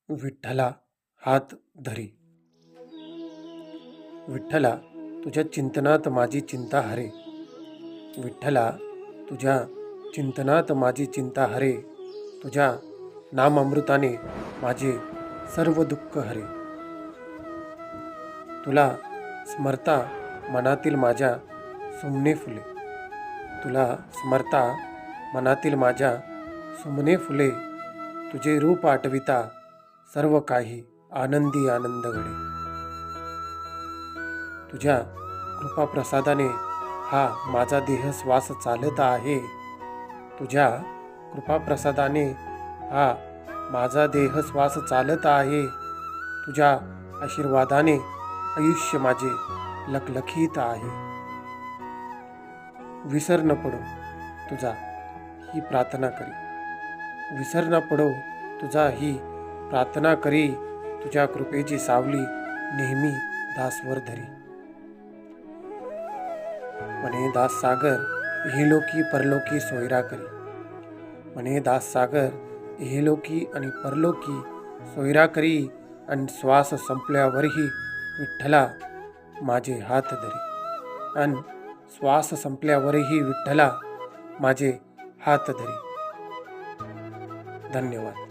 विठ्ठला हात धरी. विठ्ठला तुझ्या चिंतनात माझी चिंता हरे. विठ्ठला तुझ्या चिंतनात माझी चिंता हरे. तुझ्या नामामृताने माझे सर्व दुःख हरे. तुला स्मरता मनातील माझ्या सुमने फुले. तुला स्मरता मनातील माझ्या सुमने फुले. तुझे रूप आठविता सर्व काही आनंदी आनंद घडे. तुझ्या कृपाप्रसादाने हा माझा देह श्वास चालत आहे. तुझ्या कृपाप्रसादाने हा माझा देह श्वास चालत आहे. तुझ्या आशीर्वादाने आयुष्य माझे लखलखीत आहे. विसर न पडो तुझा ही प्रार्थना करी. विसर न पडो तुझा ही प्रार्थना करी. तुझ्या कृपेची सावली नेहमी दासवर धरी. म्हणे दास सागर इहलोकी परलोकी सोयरा करी. म्हणे दास सागर इहलोकी आणि परलोकी सोयरा करी. आणि श्वास संपल्यावरही विठ्ठला माझे हात धरी. आणि श्वास संपल्यावरही विठ्ठला माझे हात धरी. धन्यवाद.